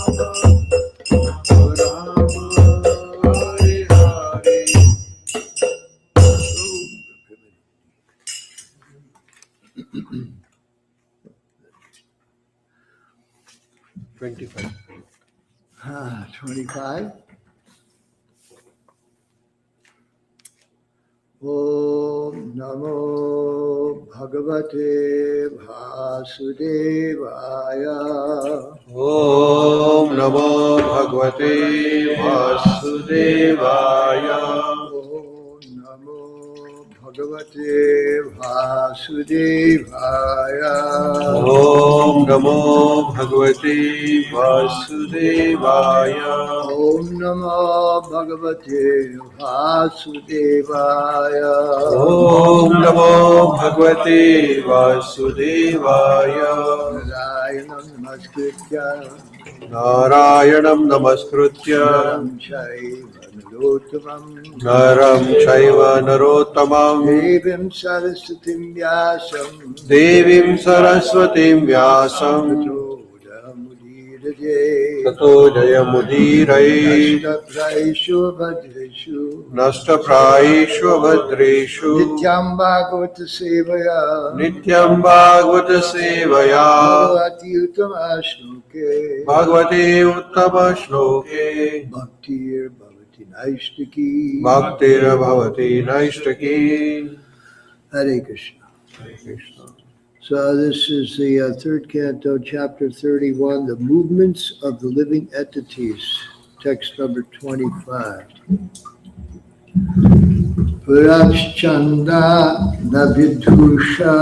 25. Om Namo Bhagavate Vasudevaya. Om Namo Bhagavate Vasudevaya. Om Namo Bhagavate Vasudevaya. Om Namo Bhagavate Vasudevaya. Om Namo Bhagavate Vasudevaya. Om Namo Bhagavate Vasudevaya. Narayanam Namaskritya Narayanam Namaskritya Naram Chaiva Narottamam Naram Chaiva Narottamam Devim Saraswatim Vyasam Devim Saraswatim Vyasam Tato Jayamudiraye Nashtapraishu Bhadreshu Nashtapraishu Bhadreshu Nityam Bhagavata Sevaya Nityam Bhagavata Sevaya Bhagavati Uttama Shloke Bhagavate Uttama Shloke Bhaktir Bhavati Naistaki Bhaktir Bhavati Naistaki. Hare Krishna. Hare Krishna. So this is the third canto, chapter 31, the movements of the living entities, text number 25. Puraschanda navidhusha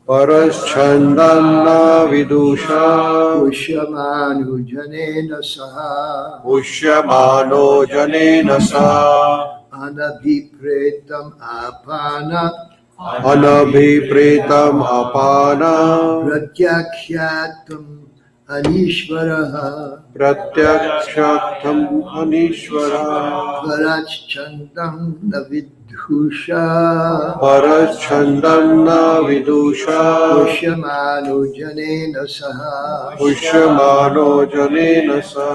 Paraschandana Vidusha Pushyamanu janena saha Pushyamano Janena Sa Anabhipretam apana Anabhipretam Apana Pratyakhyatam Anishvaraha Pratyakshatam Anishvara Paraschandam navidhusha Paraschandana Vidusha Pushyamanu janena saha Pushyamano Janena Sa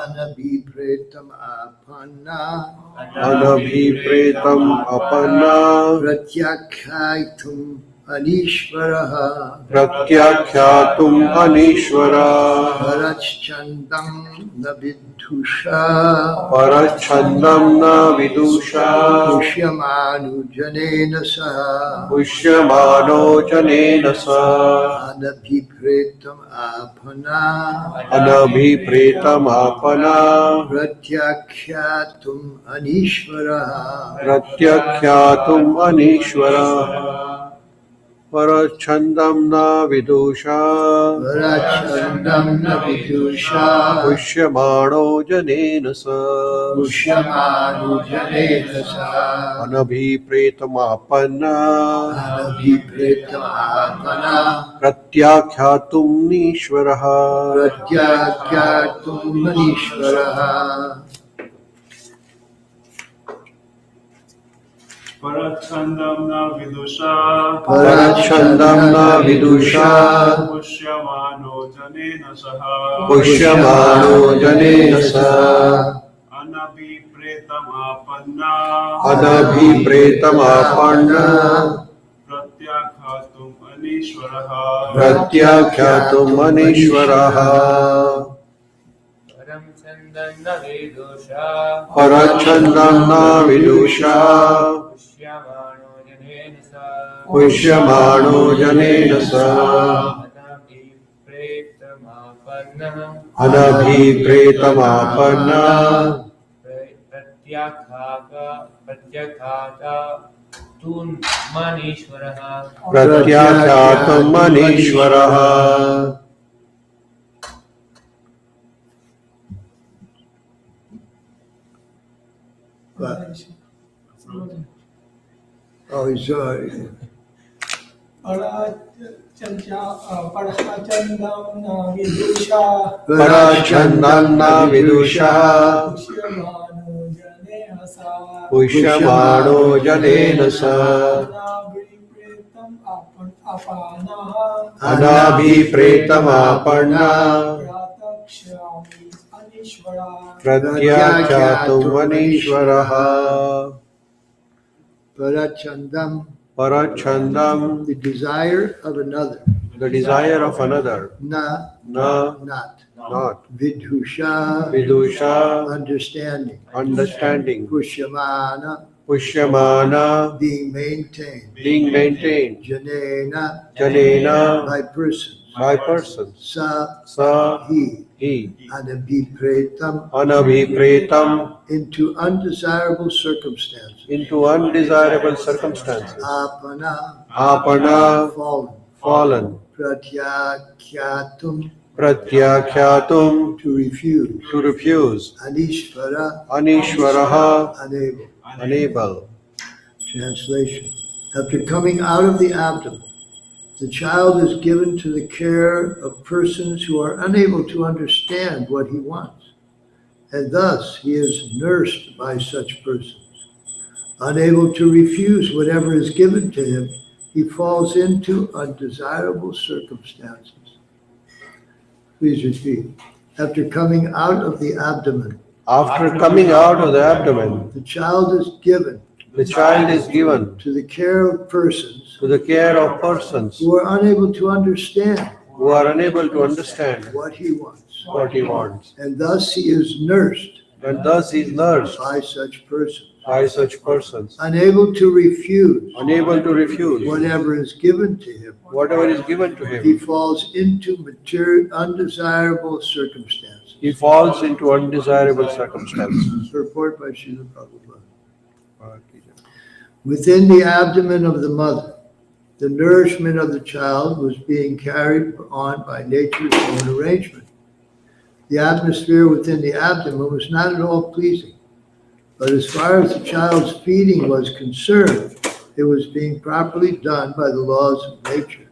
Anabhipretam apana Anabhipretam Apana Pratyakhyatam Anishvaraha Pratyakhyatum Anishvara Paraschandam navidhusha Parachandam na Vidusha Pushyamanu janena saha Pushyamano Janena Sa Anabhipretam apana Anabhipretam Apana Pratyakhyatum Anishvaraha Pratyakhyatum Anishvara Parachandam na Vidusha Parachandam navidhusha Pushyamano Janena Sa Pushyamanu janena saha Anabhipretam Apana Anabhipretam apana Pratyakhyatum Nishvaraha Pratyakhyatum Anishvaraha Parachandam na vidusha Parachandam na Vidusha Pushyamano janena saha Pushyamano Janena Sa Anabhipretam apanna Anabhipretam Apana Pratyakhatum anishvaraha Pratyakhyatum Anishvaraha Parachandam na Vidusha Pushyamano Janena Sa Anabhipretam Apana Pratyakhatum Anishvaraha Oh, sorry. Parachandam na Vidusha Pushyamano Janena Sa Anabhipretam Apana प्रवक्ष्यामि अनीश्वरान् प्रत्याख्यातुम् अनीश्वरः Parachandam, Parachandam, the desire of another. the desire of another. Na, Na, not. not. Vidhusha, Vidusha, understanding. understanding. Pushyamana, Pushyamana, being maintained. being maintained. Janena, Janena, by persons. by persons. Sa, Sa, he. he. Anabhipretam, Anabhipretam, into undesirable circumstances. into undesirable circumstances. Apana, Apana, fallen. fallen. Pratyakyatum, Pratyakyatum, to refuse. to refuse. Anishvara, Anishvaraha, unable. unable. Translation. After coming out of the abdomen, the child is given to the care of persons who are unable to understand what he wants, and thus he is nursed by such persons. Unable to refuse whatever is given to him, he falls into undesirable circumstances. Please repeat. After coming out of the abdomen, After coming out of the abdomen, the child is given the child is given to the care of persons to the care of persons who are unable to understand who are unable to understand what he wants, what he wants. and thus he is nursed And thus he is nursed by such persons. by such persons, Unable to refuse unable to refuse whatever is given to him, whatever is given to he him. falls into undesirable circumstances. He falls into undesirable circumstances. Report by Srila Prabhupada. Within the abdomen of the mother, the nourishment of the child was being carried on by nature's own arrangement. The atmosphere within the abdomen was not at all pleasing, but as far as the child's feeding was concerned, it was being properly done by the laws of nature.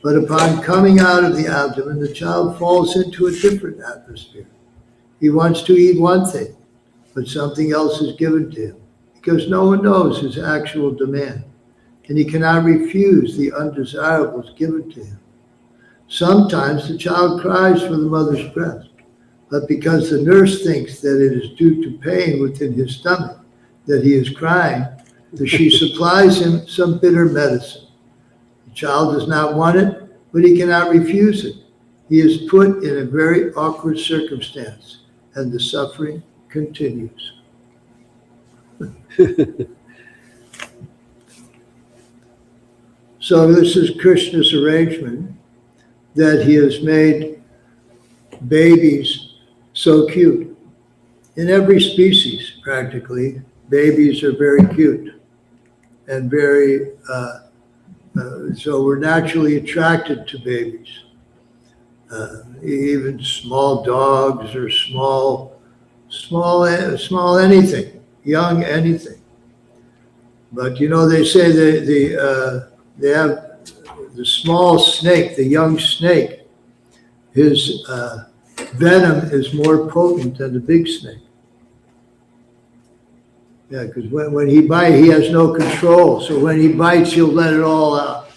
But upon coming out of the abdomen, the child falls into a different atmosphere. He wants to eat one thing, but something else is given to him, because no one knows his actual demand, and he cannot refuse the undesirables given to him. Sometimes the child cries for the mother's breast, but because the nurse thinks that it is due to pain within his stomach that he is crying, she supplies him some bitter medicine. The child does not want it, but he cannot refuse it. He is put in a very awkward circumstance, and the suffering continues. So this is Krishna's arrangement, that he has made babies so cute. In every species, practically, babies are very cute and very, so we're naturally attracted to babies. Even small dogs or small anything, young anything. But you know, they say they have the small snake, the young snake, his venom is more potent than the big snake. Yeah, because when he bites, he has no control. So when he bites, he'll let it all out.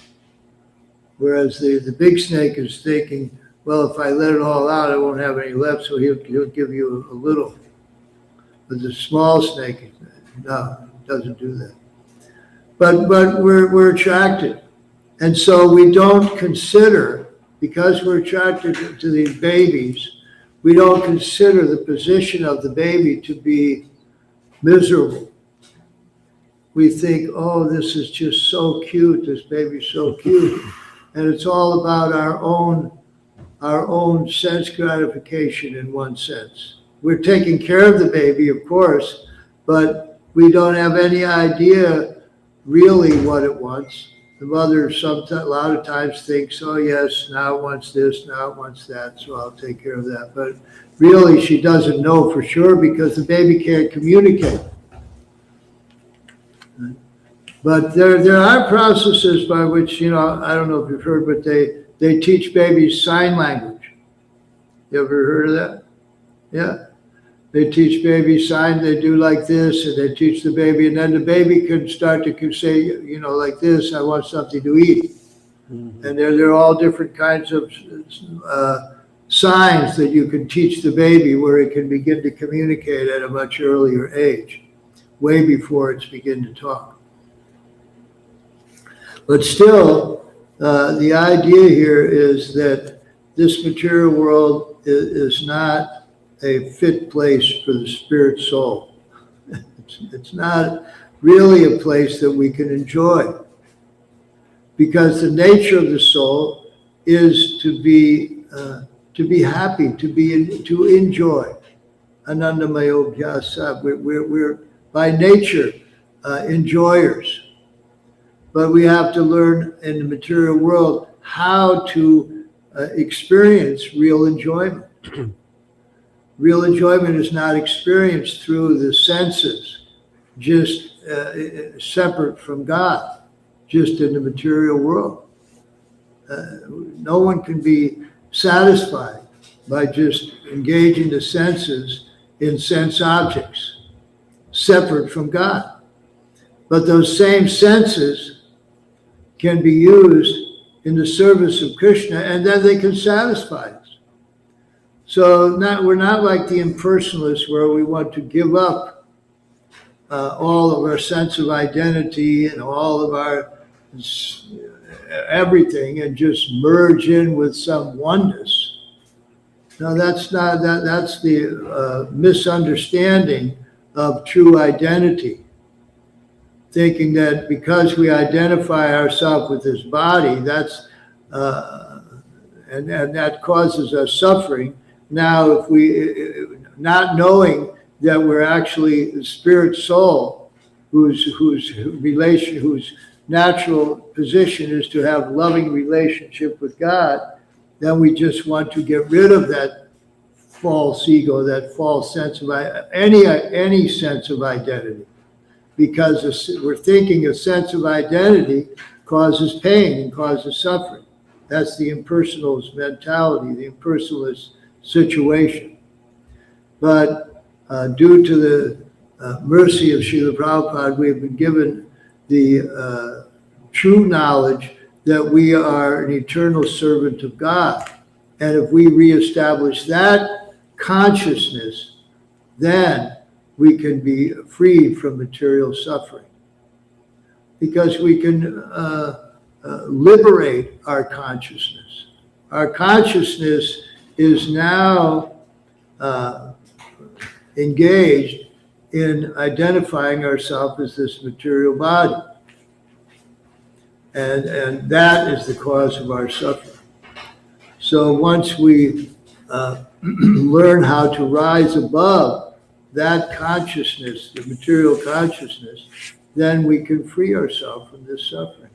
Whereas the big snake is thinking, well, if I let it all out, I won't have any left, so he'll give you a little. But the small snake, no, doesn't do that. But we're attracted. And so we don't consider, because we're attracted to these babies, we don't consider the position of the baby to be miserable. We think, oh, this is just so cute, this baby's so cute. And it's all about our own sense gratification in one sense. We're taking care of the baby, of course, but we don't have any idea really what it wants. The mother a lot of times thinks, oh yes, now it wants this, now it wants that, so I'll take care of that. But really she doesn't know for sure because the baby can't communicate. But there are processes by which, you know, I don't know if you've heard, but they teach babies sign language. You ever heard of that? Yeah. They teach babies sign, they do like this, and they teach the baby, and then the baby can start to say, you know, like this, I want something to eat. Mm-hmm. And there are all different kinds of signs that you can teach the baby where it can begin to communicate at a much earlier age, way before it's begin to talk. But still, the idea here is that this material world is not a fit place for the spirit soul. It's not really a place that we can enjoy, because the nature of the soul is to be happy, to enjoy. Anandamayo Bhyasa. We're by nature enjoyers, but we have to learn in the material world how to experience real enjoyment. Real enjoyment is not experienced through the senses, just separate from God, just in the material world. No one can be satisfied by just engaging the senses in sense objects, separate from God. But those same senses can be used in the service of Krishna, and then they can satisfy us. So we're not like the impersonalists where we want to give up all of our sense of identity and all of our everything and just merge in with some oneness. No, that's not that's the misunderstanding of true identity. Thinking that because we identify ourselves with this body, that's and that causes us suffering. Now, if we not knowing that we're actually the spirit soul, whose natural position is to have loving relationship with God, then we just want to get rid of that false ego, that false sense of any sense of identity, because we're thinking a sense of identity causes pain and causes suffering. That's the impersonalist mentality, the impersonalist situation. But due to the mercy of Srila Prabhupada, we have been given the true knowledge that we are an eternal servant of God. And if we reestablish that consciousness, then we can be freed from material suffering. Because we can liberate our consciousness. Our consciousness is now engaged in identifying ourselves as this material body. And that is the cause of our suffering. So once we learn how to rise above that consciousness, the material consciousness, then we can free ourselves from this suffering.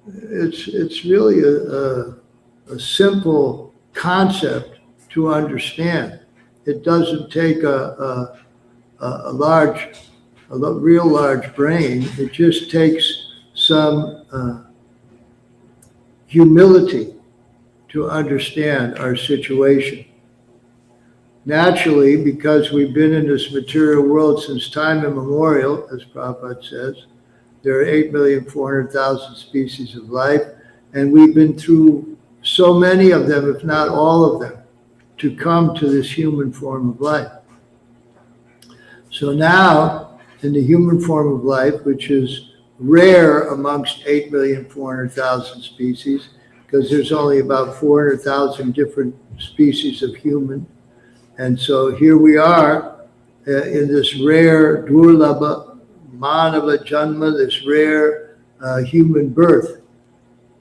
It's really a simple concept to understand. It doesn't take a real large brain. It just takes some humility to understand our situation. Naturally, because we've been in this material world since time immemorial, as Prabhupada says, there are 8,400,000 species of life, and we've been through so many of them, if not all of them, to come to this human form of life. So now, in the human form of life, which is rare amongst 8,400,000 species, because there's only about 400,000 different species of human. And so here we are in this rare Durlabha Manava Janma, this rare human birth.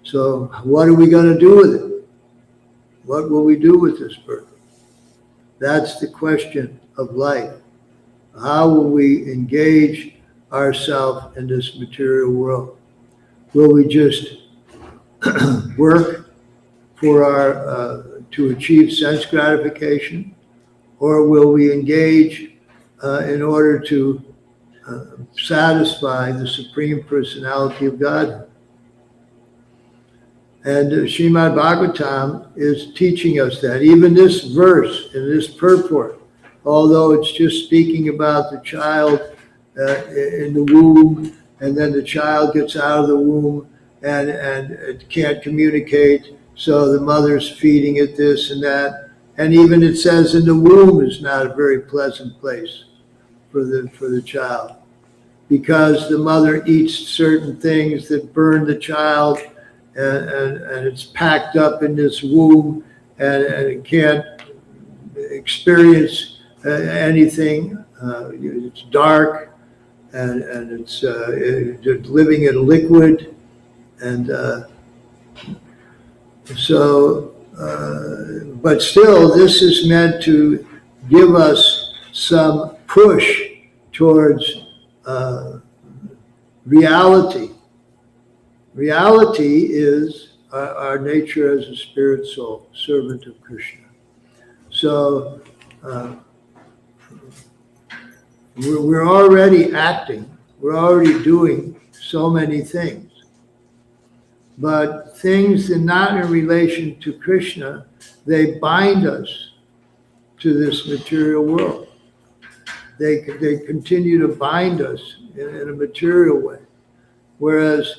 So what are we going to do with it? What will we do with this birth? That's the question of life. How will we engage ourselves in this material world? Will we just work for to achieve sense gratification, or will we engage in order to satisfy the Supreme Personality of God? And Srimad Bhagavatam is teaching us that. Even this verse and this purport, although it's just speaking about the child in the womb, and then the child gets out of the womb and it can't communicate, so the mother's feeding it this and that. And even it says in the womb is not a very pleasant place for the child, because the mother eats certain things that burn the child, and it's packed up in this womb, and it can't experience anything. It's dark, and it's living in liquid, and but still, this is meant to give us some push towards reality. Reality is our nature as a spirit soul, servant of Krishna. So we're already acting, we're already doing so many things. But things that are not in relation to Krishna, they bind us to this material world. They continue to bind us in a material way. Whereas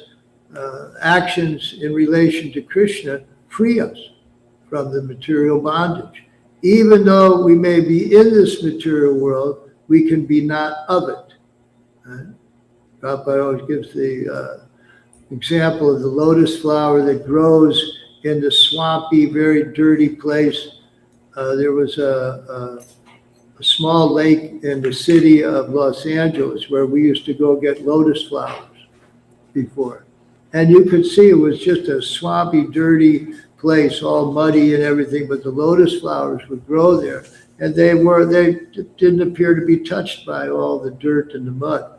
actions in relation to Krishna free us from the material bondage. Even though we may be in this material world, we can be not of it. Right? Prabhupada always gives the example of the lotus flower that grows in the swampy, very dirty place. There was a small lake in the city of Los Angeles where we used to go get lotus flowers before. And you could see it was just a swampy, dirty place, all muddy and everything, but the lotus flowers would grow there. And they didn't appear to be touched by all the dirt and the mud.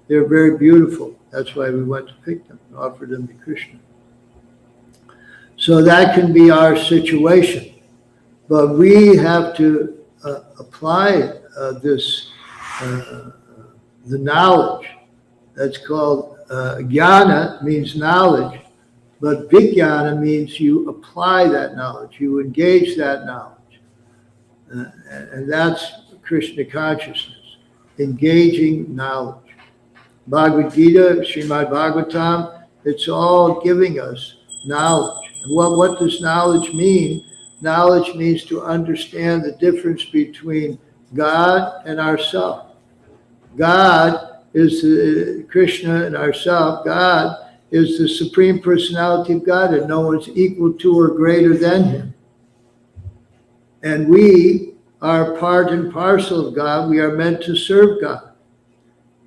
They're very beautiful. That's why we went to pick them and offer them to Krishna. So that can be our situation. But we have to apply the knowledge. That's called jnana, means knowledge, but vijnana means you apply that knowledge, you engage that knowledge. And that's Krishna consciousness, engaging knowledge. Bhagavad Gita, Srimad Bhagavatam, it's all giving us knowledge. And what does knowledge mean? Knowledge means to understand the difference between God and ourself. God is Krishna and ourself. God is the Supreme Personality of God, and no one's equal to or greater than him. And we are part and parcel of God. We are meant to serve God.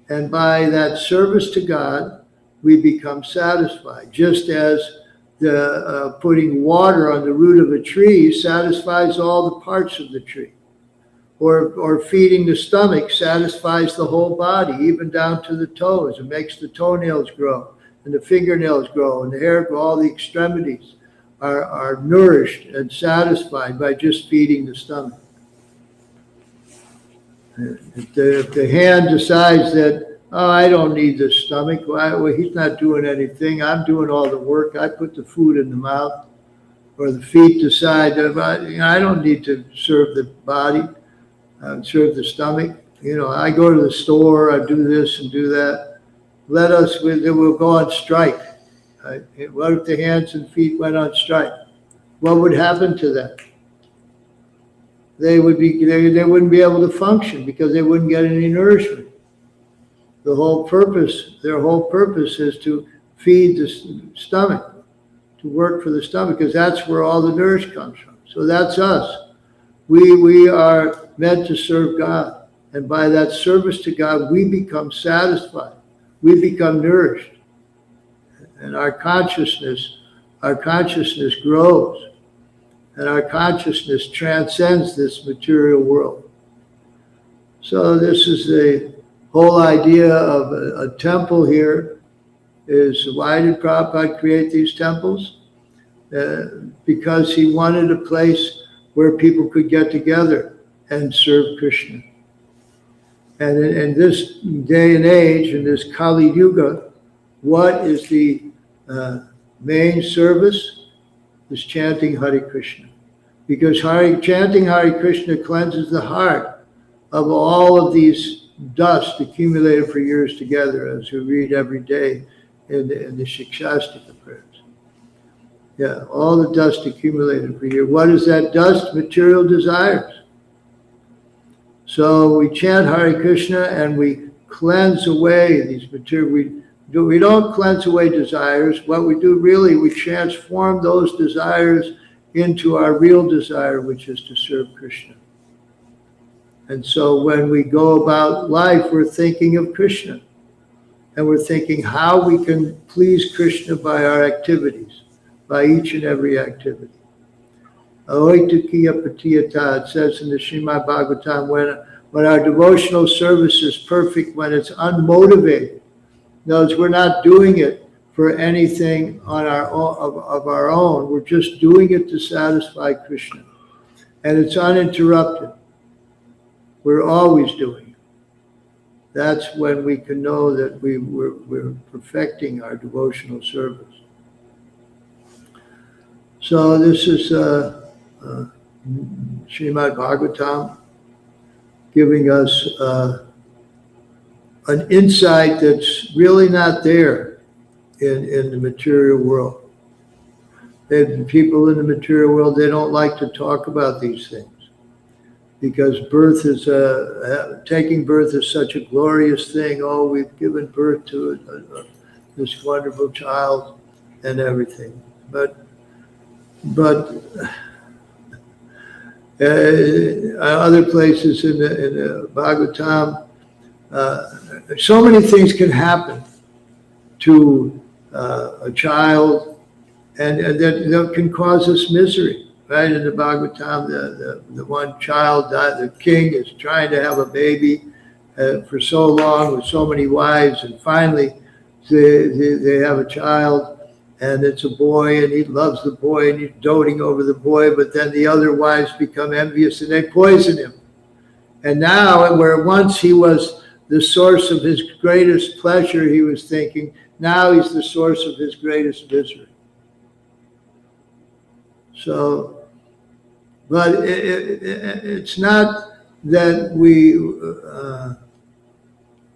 And by that service to God, we become satisfied. Just as the putting water on the root of a tree satisfies all the parts of the tree. Or feeding the stomach satisfies the whole body, even down to the toes. It makes the toenails grow, and the fingernails grow, and the hair grow. All the extremities are nourished and satisfied by just feeding the stomach. If the hand decides that, oh, I don't need the stomach, well, he's not doing anything, I'm doing all the work, I put the food in the mouth. Or the feet decide, I don't need to serve the body, serve the stomach. I go to the store, I do this and do that. We'll go on strike. Right? What if the hands and feet went on strike? What would happen to them? They wouldn't be able to function because they wouldn't get any nourishment. Their whole purpose is to feed the stomach, to work for the stomach, because that's where all the nourishment comes from. So that's us. We are meant to serve God. And by that service to God, we become satisfied. We become nourished. And our consciousness grows. And our consciousness transcends this material world. So this is the whole idea of a temple here. Is why did Prabhupada create these temples? Because he wanted a place where people could get together and serve Krishna. And in this day and age, in this Kali Yuga, what is the main service? Is chanting Hare Krishna. Because chanting Hare Krishna cleanses the heart of all of these dust accumulated for years together, as we read every day in the Shikshastika prayers. Yeah, all the dust accumulated for you. What is that dust? Material desires. So we chant Hare Krishna and we cleanse away these material. We don't cleanse away desires. What we do really, we transform those desires into our real desire, which is to serve Krishna. And so when we go about life, we're thinking of Krishna. And we're thinking how we can please Krishna by our activities, by each and every activity. Ahoitukiya patiyata, it says in the Srimad Bhagavatam, when our devotional service is perfect, when it's unmotivated. In other words, we're not doing it for anything on our own, of our own. We're just doing it to satisfy Krishna. And it's uninterrupted. We're always doing it. That's when we can know that we're perfecting our devotional service. So this is Srimad Bhagavatam giving us an insight that's really not there in the material world. People in the material world, they don't like to talk about these things because birth is taking birth is such a glorious thing. Oh, we've given birth to this wonderful child and everything. But other places in the Bhagavatam, so many things can happen to a child, and that can cause us misery. Right in the Bhagavatam, the one child died. The king is trying to have a baby for so long with so many wives, and finally they have a child. And it's a boy, and he loves the boy, and he's doting over the boy, but then the other wives become envious, and they poison him. And now, where once he was the source of his greatest pleasure, he was thinking, now he's the source of his greatest misery. So, but it's not that we,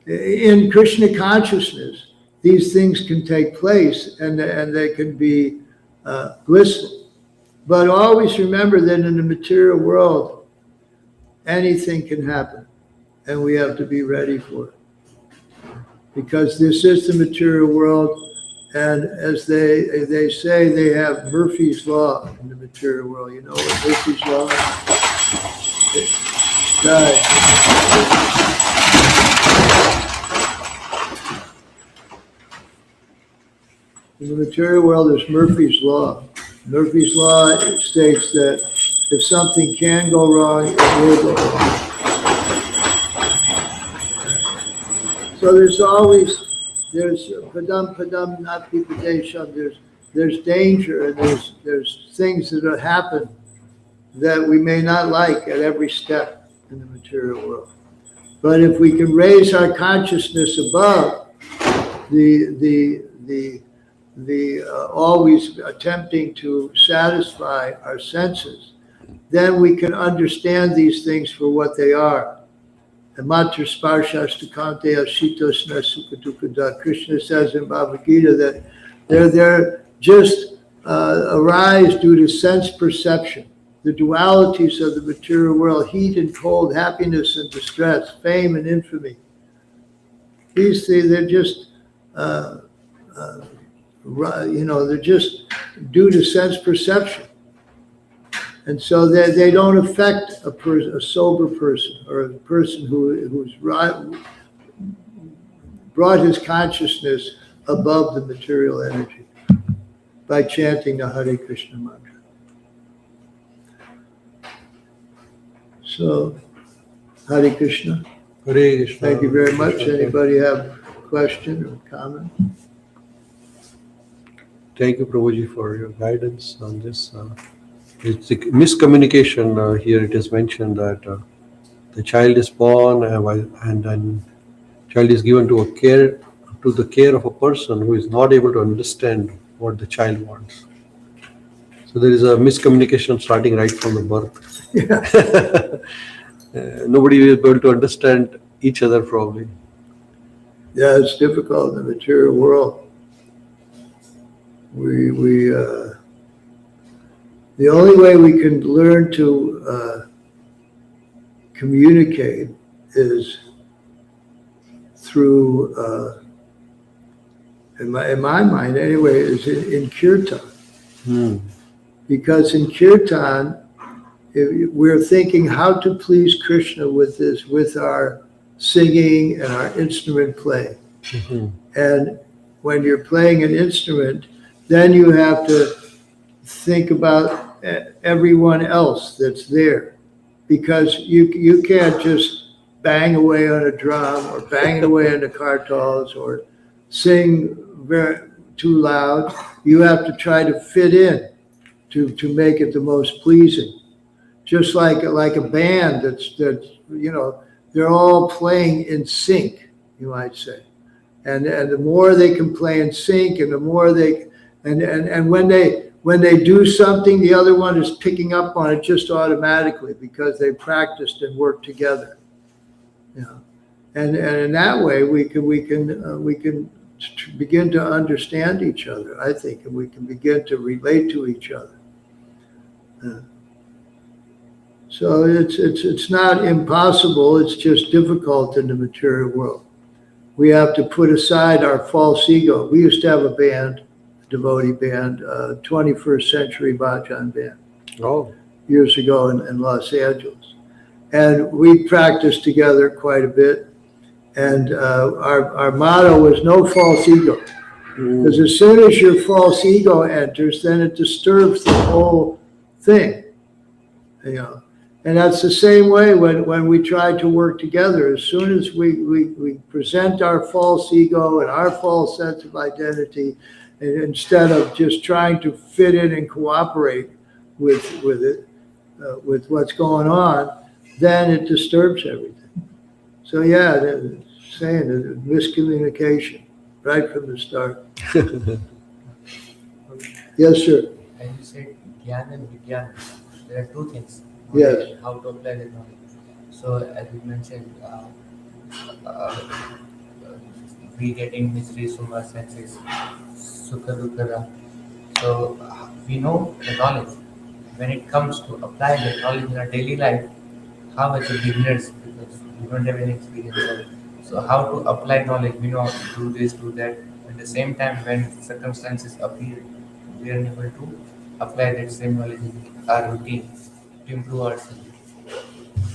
in Krishna consciousness, these things can take place and they can be blissful. But always remember that in the material world, anything can happen and we have to be ready for it. Because this is the material world, and as they say, they have Murphy's Law in the material world. You know what Murphy's Law is? In the material world, there's Murphy's Law. Murphy's Law states that if something can go wrong, it will go wrong. So there's padam not pipadesham, there's danger, and there's things that happen that we may not like at every step in the material world. But if we can raise our consciousness above the always attempting to satisfy our senses, then we can understand these things for what they are. And Matra Sparshastakante Ashitosna Sukhatukada. Krishna says in Bhagavad Gita that they're just arise due to sense perception. The dualities of the material world, heat and cold, happiness and distress, fame and infamy. These things, they're just they're just due to sense perception. And so they don't affect a sober person or a person who's brought his consciousness above the material energy by chanting the Hare Krishna mantra. So, Hare Krishna. Hare Krishna. Thank you very much. Anybody have a question or comment? Thank you, Prabhuji, for your guidance on this. It's a miscommunication here. It is mentioned that the child is born and then child is given to the care of a person who is not able to understand what the child wants. So there is a miscommunication starting right from the birth. Yeah. Nobody will be able to understand each other probably. Yeah, it's difficult in the material world. the only way we can learn to communicate is through, in my mind anyway, is in kirtan. Because in kirtan, we're thinking how to please Krishna with our singing and our instrument play. And when you're playing an instrument, then you have to think about everyone else that's there, because you can't just bang away on a drum or bang away on the kartals or sing too loud. You have to try to fit in to make it the most pleasing. Just like a band that's they're all playing in sync, you might say. And the more they can play in sync, and the more they and when they do something, the other one is picking up on it just automatically because they practiced and worked together. And in that way we can begin to understand each other, I think, and we can begin to relate to each other. So it's not impossible, it's just difficult in the material world. We have to put aside our false ego. We used to have a band, a devotee band, 21st Century Bhajan band, years ago in Los Angeles. And we practiced together quite a bit. And our motto was no false ego. Because as soon as your false ego enters, then it disturbs the whole thing. And that's the same way when we try to work together. As soon as we present our false ego and our false sense of identity, and instead of just trying to fit in and cooperate with what's going on, then it disturbs everything. So yeah, saying miscommunication right from the start. Yes, sir. And you said Gyan and Vigyan. There are two things. Yes. How to apply the knowledge. So as you mentioned, we getting miseries from our senses, sukha dukkha. So we know the knowledge. When it comes to apply the knowledge in our daily life, how as a beginners, because we don't have any experience of it. So how to apply knowledge, we know do this, do that. At the same time, when circumstances appear, we are able to apply that same knowledge in our routine to improve ourselves.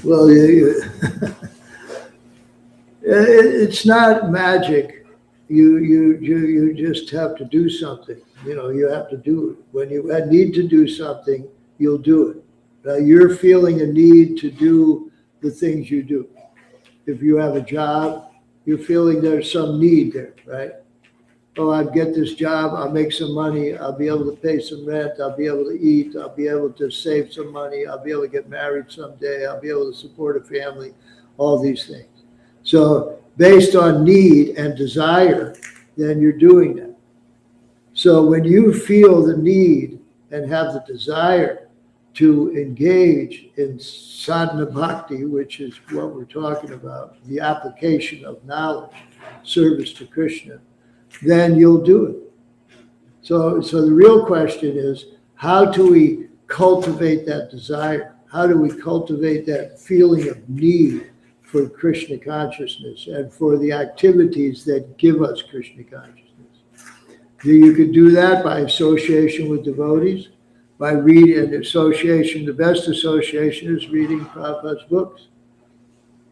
Well, it's not magic. You just have to do something. You have to do it. When you need to do something, you'll do it. Now, you're feeling a need to do the things you do. If you have a job, you're feeling there's some need there, right? Oh, I'll get this job, I'll make some money, I'll be able to pay some rent, I'll be able to eat, I'll be able to save some money, I'll be able to get married someday, I'll be able to support a family, all these things. So based on need and desire, then you're doing that. So when you feel the need and have the desire to engage in sadhana bhakti, which is what we're talking about, the application of knowledge, service to Krishna, then you'll do it. So the real question is, how do we cultivate that desire? How do we cultivate that feeling of need for Krishna consciousness and for the activities that give us Krishna consciousness? You could do that by association with devotees, by reading an association. The best association is reading Prabhupada's books,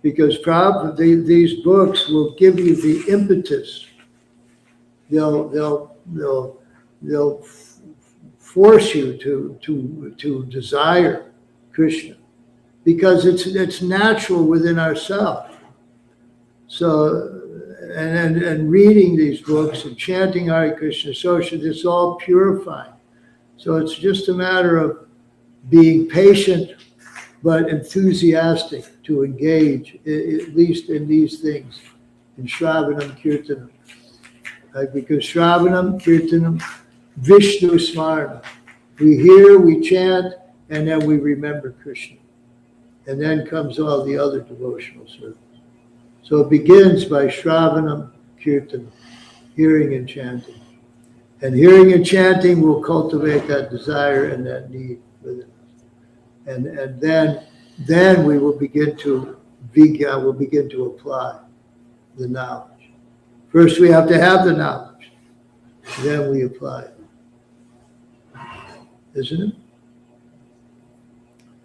because these books will give you the impetus. They'll force you to desire Krishna, because it's natural within ourselves. So, and reading these books and chanting Hare Krishna, it's all purifying. So it's just a matter of being patient but enthusiastic to engage, at least in these things, in Shravanam Kirtanam. Because Shravanam Kirtanam, Vishnu Smarana. We hear, we chant, and then we remember Krishna. And then comes all the other devotional service. So it begins by Shravanam Kirtanam, hearing and chanting. And hearing and chanting will cultivate that desire and that need within us. And then we will begin to, Vigya will begin to apply the knowledge. First, we have to have the knowledge. Then we apply it. Isn't it?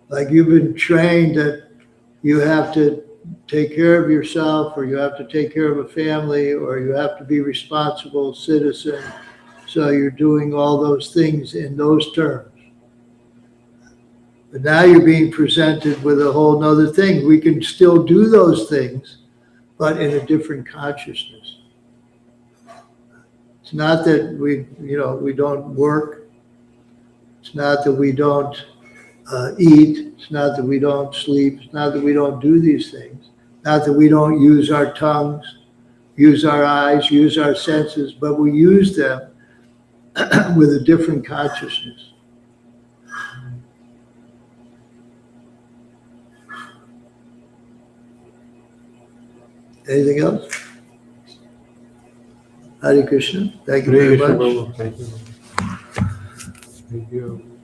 Like you've been trained that you have to take care of yourself, or you have to take care of a family, or you have to be responsible citizen. So you're doing all those things in those terms. But now you're being presented with a whole nother thing. We can still do those things, but in a different consciousness. It's not that we don't work. It's not that we don't eat. It's not that we don't sleep. It's not that we don't do these things. Not that we don't use our tongues, use our eyes, use our senses, but we use them with a different consciousness. Anything else? Hare Krishna. Thank you very Hare Krishna, much. Prabhu. Thank you. Thank you.